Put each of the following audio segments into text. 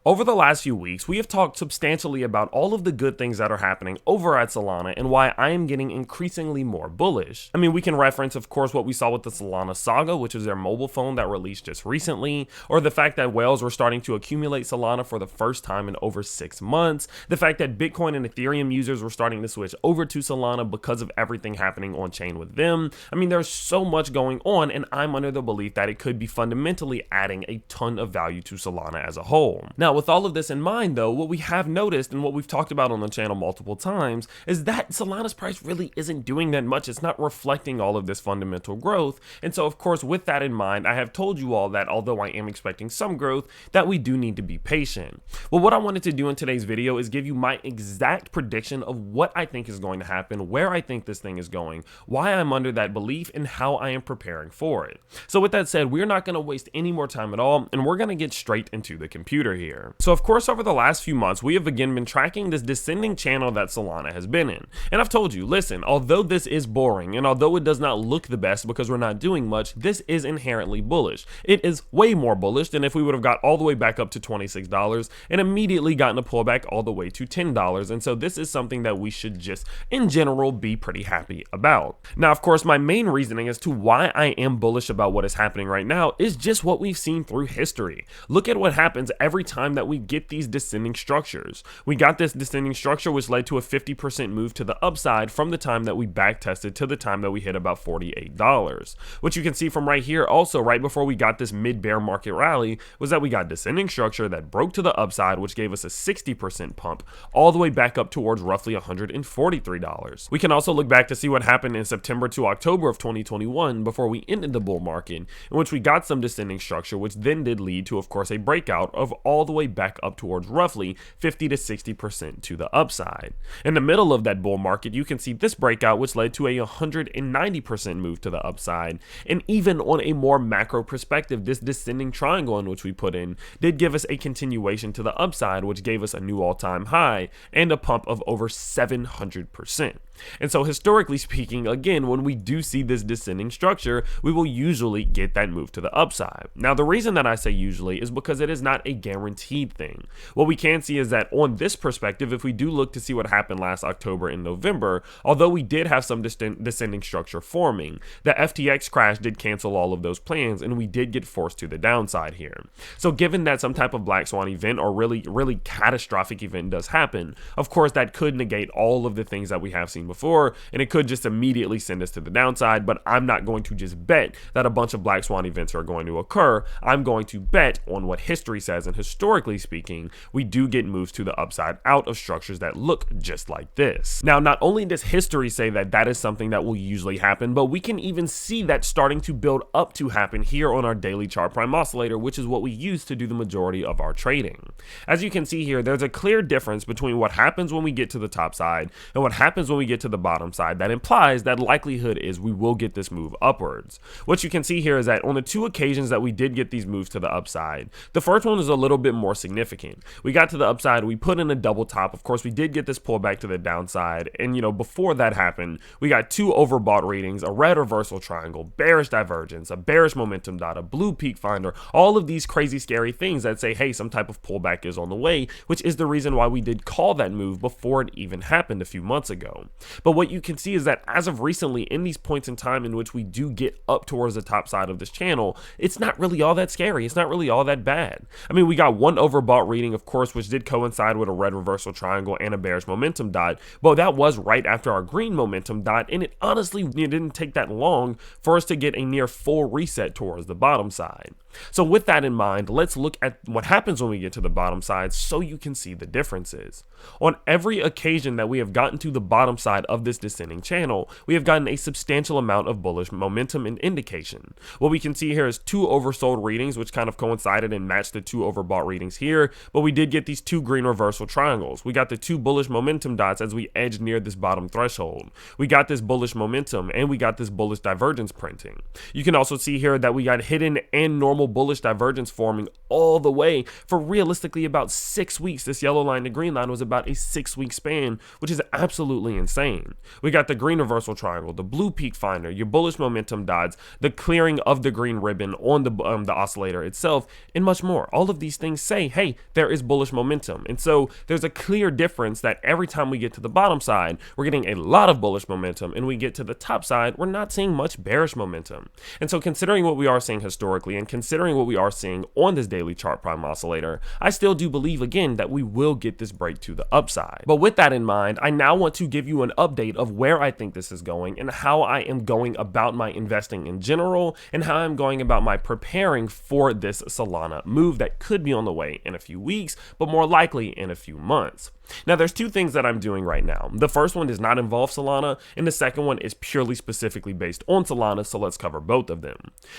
Over the last few weeks, we have talked substantially about all of the good things that are happening over at Solana and why I am getting increasingly more bullish. I mean, we can reference, of course, what we saw with the Solana saga, which was their mobile phone that released just recently, or the fact that whales were starting to accumulate Solana for the first time in over 6 months, the fact that Bitcoin and Ethereum users were starting to switch over to Solana because of everything happening on chain with them. I mean, there's so much going on, and I'm under the belief that it could be fundamentally adding a ton of value to Solana as a whole. Now, with all of this in mind though, what we have noticed and what we've talked about on the channel multiple times is that Solana's price really isn't doing that much. It's not reflecting all of this fundamental growth. And so of course, with that in mind, I have told you all that although I am expecting some growth, that we do need to be patient. Well, what I wanted to do in today's video is give you my exact prediction of what I think is going to happen, where I think this thing is going, why I'm under that belief, and how I am preparing for it. So with that said, we're not going to waste any more time at all, and we're going to get straight into the computer here. So of course, over the last few months, we have again been tracking this descending channel that Solana has been in. And I've told you, listen, although this is boring and although it does not look the best because we're not doing much, this is inherently bullish. It is way more bullish than if we would have got all the way back up to $26 and immediately gotten a pullback all the way to $10. And so this is something that we should just, in general, be pretty happy about. Now, of course, my main reasoning as to why I am bullish about what is happening right now is just what we've seen through history. Look at what happens every time that we get these descending structures. We got this descending structure which led to a 50% move to the upside from the time that we back tested to the time that we hit about $48. What you can see from right here also, right before we got this mid bear market rally, was that we got descending structure that broke to the upside, which gave us a 60% pump all the way back up towards roughly $143. We can also look back to see what happened in September to October of 2021 before we ended the bull market, in which we got some descending structure, which then did lead to, of course, a breakout of all the way back up towards roughly 50 to 60% to the upside. In the middle of that bull market, you can see this breakout, which led to a 190% move to the upside. And even on a more macro perspective, this descending triangle in which we put in did give us a continuation to the upside, which gave us a new all-time high and a pump of over 700%. And so historically speaking, again, when we do see this descending structure, we will usually get that move to the upside. Now, the reason that I say usually is because it is not a guaranteed thing. What we can see is that on this perspective, if we do look to see what happened last October and November, although we did have some descending structure forming, the FTX crash did cancel all of those plans and we did get forced to the downside here. So given that some type of black swan event or really catastrophic event does happen, of course that could negate all of the things that we have seen before, and it could just immediately send us to the downside. But I'm not going to just bet that a bunch of black swan events are going to occur. I'm going to bet on what history says, and historically speaking, we do get moves to the upside out of structures that look just like this. Now, not only does history say that that is something that will usually happen, but we can even see that starting to build up to happen here on our daily chart prime oscillator, which is what we use to do the majority of our trading. As you can see here, there's a clear difference between what happens when we get to the top side and what happens when we get to the bottom side. That implies that likelihood is we will get this move upwards. What you can see here is that on the two occasions that we did get these moves to the upside, the first one is a little bit more significant. We got to the upside, we put in a double top. Of course, we did get this pullback to the downside, and before that happened, we got two overbought readings, a red reversal triangle, bearish divergence, a bearish momentum dot, a blue peak finder, all of these crazy scary things that say, hey, some type of pullback is on the way, which is the reason why we did call that move before it even happened a few months ago. But what you can see is that as of recently, in these points in time in which we do get up towards the top side of this channel, it's not really all that scary. It's not really all that bad. I mean, we got one overbought reading, of course, which did coincide with a red reversal triangle and a bearish momentum dot. But that was right after our green momentum dot, and it didn't take that long for us to get a near full reset towards the bottom side. So with that in mind, let's look at what happens when we get to the bottom side so you can see the differences. On every occasion that we have gotten to the bottom side of this descending channel, we have gotten a substantial amount of bullish momentum and indication. What we can see here is two oversold readings, which kind of coincided and matched the two overbought readings here, but we did get these two green reversal triangles. We got the two bullish momentum dots as we edged near this bottom threshold. We got this bullish momentum and we got this bullish divergence printing. You can also see here that we got hidden and normal incredible bullish divergence forming all the way for realistically about 6 weeks. This yellow line to green line was about a 6-week span, which is absolutely insane. We got the green reversal triangle, the blue peak finder, your bullish momentum dots, the clearing of the green ribbon on the oscillator itself, and much more. All of these things say, hey, there is bullish momentum. And so there's a clear difference that every time we get to the bottom side, we're getting a lot of bullish momentum, and we get to the top side, we're not seeing much bearish momentum. And so considering what we are seeing historically and considering what we are seeing on this daily chart prime oscillator, I still do believe again that we will get this break to the upside. But with that in mind, I now want to give you an update of where I think this is going and how I am going about my investing in general and how I'm going about my preparing for this Solana move that could be on the way in a few weeks, but more likely in a few months. Now, there's two things that I'm doing right now. The first one does not involve Solana, and the second one is purely specifically based on Solana, so let's cover both of them.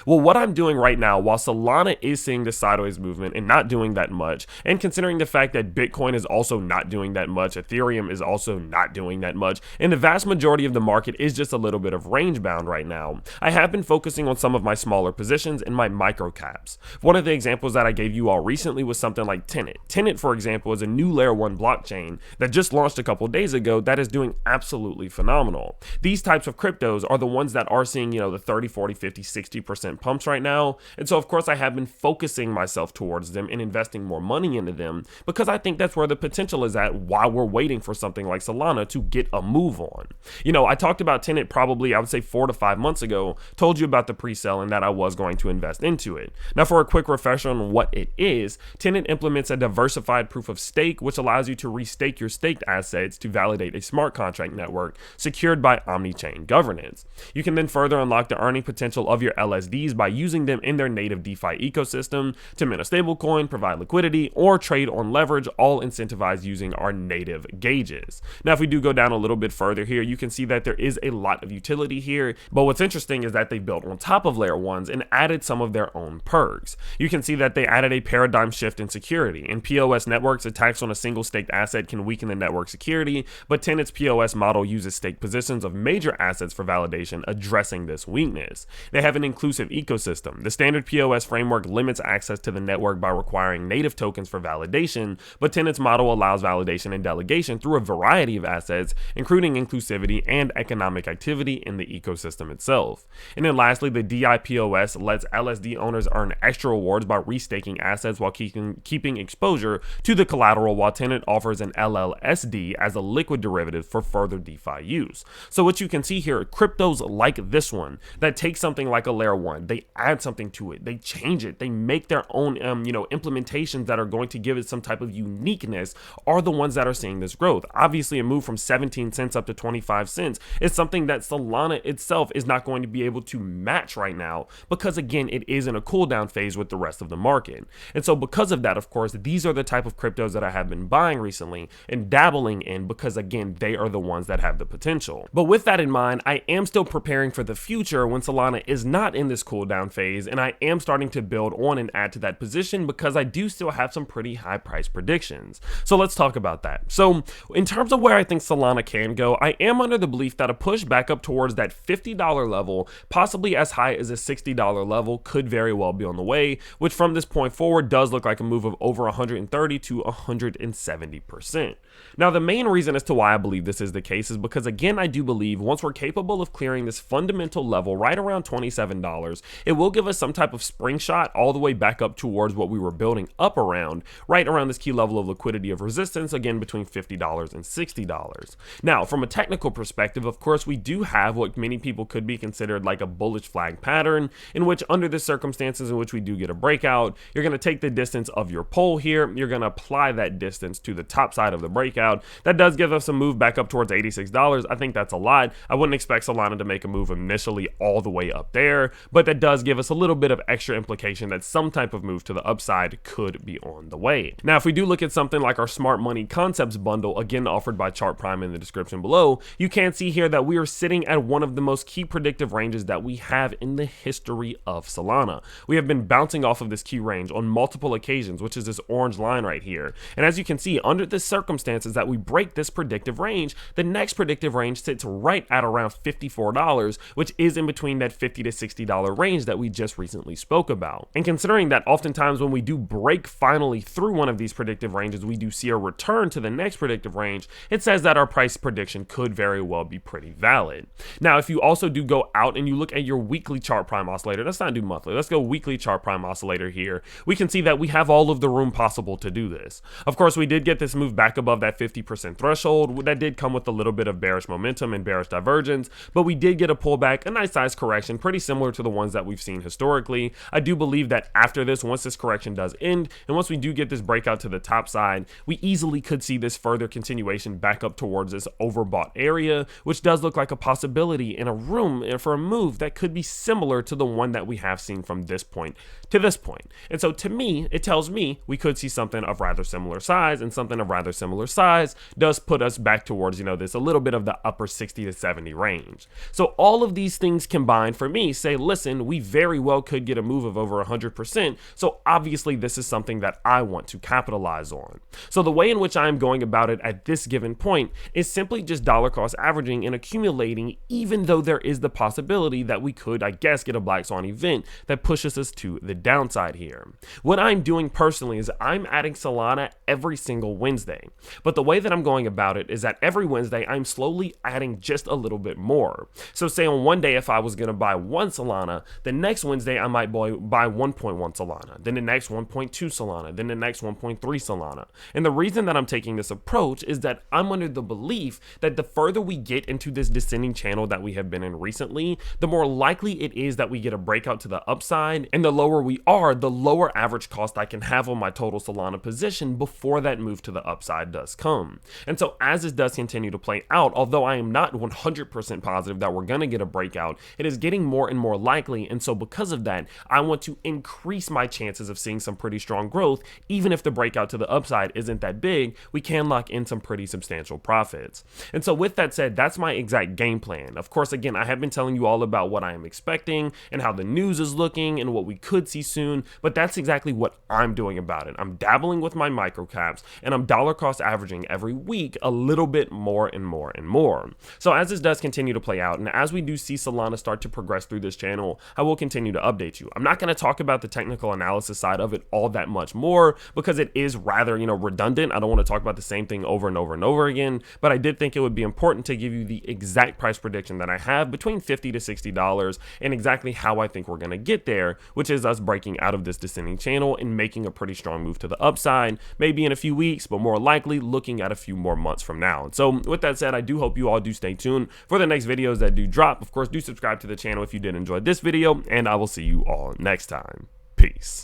Well, what I'm doing right now, while Solana is seeing the sideways movement and not doing that much, and considering the fact that Bitcoin is also not doing that much, Ethereum is also not doing that much, and the vast majority of the market is just a little bit of range bound right now, I have been focusing on some of my smaller positions in my micro caps. One of the examples that I gave you all recently was something like Tenant. Tenant, for example, is a new layer 1 blockchain that just launched a couple days ago that is doing absolutely phenomenal. These types of cryptos are the ones that are seeing, the 30, 40, 50, 60% pumps right now. And so, of course, I have been focusing myself towards them and investing more money into them because I think that's where the potential is at while we're waiting for something like Solana to get a move on. I talked about Tenant probably, I would say 4 to 5 months ago, told you about the pre-sale and that I was going to invest into it. Now, for a quick refresher on what it is, Tenant implements a diversified proof of stake, which allows you to restake your staked assets to validate a smart contract network secured by omni-chain governance. You can then further unlock the earning potential of your LSDs by using them in their native DeFi ecosystem to mint a stablecoin, provide liquidity, or trade on leverage, all incentivized using our native gauges. Now, if we do go down a little bit further here, you can see that there is a lot of utility here, but what's interesting is that they built on top of layer 1s and added some of their own perks. You can see that they added a paradigm shift in security. In POS networks, attacks on a single staked asset can weaken the network security, but Tenet's POS model uses stake positions of major assets for validation, addressing this weakness. They have an inclusive ecosystem. The standard POS framework limits access to the network by requiring native tokens for validation, but Tenet's model allows validation and delegation through a variety of assets, including inclusivity and economic activity in the ecosystem itself. And then lastly, the DIPOS lets LSD owners earn extra rewards by restaking assets while keeping exposure to the collateral, while Tenant offers an LLSD as a liquid derivative for further DeFi use. So what you can see here, cryptos like this one that take something like a layer 1, they add something to it, they change it, they make their own implementations that are going to give it some type of uniqueness, are the ones that are seeing this growth. Obviously, a move from 17 cents up to 25 cents is something that Solana itself is not going to be able to match right now because, again, it is in a cool down phase with the rest of the market. And so because of that, of course, these are the type of cryptos that I have been buying recently and dabbling in because, again, they are the ones that have the potential. But with that in mind, I am still preparing for the future when Solana is not in this cool down phase, and I am starting to build on and add to that position because I do still have some pretty high price predictions. So let's talk about that. So in terms of where I think Solana can go, I am under the belief that a push back up towards that $50 level, possibly as high as a $60 level, could very well be on the way, which from this point forward does look like a move of over 130 to 170%. Now, the main reason as to why I believe this is the case is because, again, I do believe once we're capable of clearing this fundamental level right around $27, it will give us some type of spring shot all the way back up towards what we were building up around, right around this key level of liquidity of resistance, again, between $50 and $60. Now, from a technical perspective, of course, we do have what many people could be considered like a bullish flag pattern, in which under the circumstances in which we do get a breakout, you're going to take the distance of your pole here, you're going to apply that distance to the top side of the breakout. That does give us a move back up towards $86. I think that's a lot. I wouldn't expect Solana to make a move initially all the way up there, but that does give us a little bit of extra implication that some type of move to the upside could be on the way. Now, if we do look at something like our Smart Money Concepts bundle, again offered by Chart Prime in the description below, you can see here that we are sitting at one of the most key predictive ranges that we have in the history of Solana. We have been bouncing off of this key range on multiple occasions, which is this orange line right here. And as you can see, under the circumstances that we break this predictive range, the next predictive range sits right at around $54, which is in between that $50 to $60 range that we just recently spoke about. And considering that oftentimes when we do break finally through one of these predictive ranges, we do see a return to the next predictive range, it says that our price prediction could very well be pretty valid. Now, if you also do go out and you look at your weekly chart prime oscillator, let's not do monthly, let's go weekly chart prime oscillator here, we can see that we have all of the room possible to do this. Of course, we did get this move back above that 50% threshold. That did come with a little bit of bearish momentum and bearish divergence, but we did get a pullback, a nice size correction, pretty similar to the ones that we've seen historically. I do believe that after this, once this correction does end, and once we do get this breakout to the top side, we easily could see this further continuation back up towards this overbought area, which does look like a possibility in a room for a move that could be similar to the one that we have seen from this point to this point. And so to me, it tells me we could see something of rather similar size, and something of rather similar size does put us back towards, this a little bit of the upper 60 to 70 range. So all of these things combined for me say, listen, we very well could get a move of over 100%. So obviously this is something that I want to capitalize on. So the way in which I'm going about it at this given point is simply just dollar cost averaging and accumulating, even though there is the possibility that we could, I guess, get a black swan event that pushes us to the downside here. What I'm doing personally is I'm adding Solana every single Wednesday. But the way that I'm going about it is that every Wednesday I'm slowly adding just a little bit more. So say on one day, if I was going to buy 1 Solana, the next Wednesday I might buy 1.1 Solana, then the next 1.2 Solana, then the next 1.3 Solana. And the reason that I'm taking this approach is that I'm under the belief that the further we get into this descending channel that we have been in recently, the more likely it is that we get a breakout to the upside, and the lower we are, the lower average cost I can have on my total Solana position before that move to the upside does come. And so as this does continue to play out, although I am not 100% positive that we're going to get a breakout, it is getting more and more likely. And so because of that, I want to increase my chances of seeing some pretty strong growth. Even if the breakout to the upside isn't that big, we can lock in some pretty substantial profits. And so with that said, that's my exact game plan. Of course, again, I have been telling you all about what I am expecting and how the news is looking and what we could see soon, but that's exactly what I'm doing about it. I'm dabbling with my micro caps, and I'm dollar cost averaging every week a little bit more and more and more. So as this does continue to play out, and as we do see Solana start to progress through this channel, I will continue to update you. I'm not going to talk about the technical analysis side of it all that much more because it is rather, redundant. I don't want to talk about the same thing over and over and over again, but I did think it would be important to give you the exact price prediction that I have between $50 to $60 and exactly how I think we're going to get there, which is us breaking out of this descending channel and making a pretty strong move to the upside, maybe in a few weeks, but more likely looking at a few more months from now. And so with that said, I do hope you all do stay tuned for the next videos that do drop. Of course, do subscribe to the channel if you did enjoy this video, and I will see you all next time. Peace.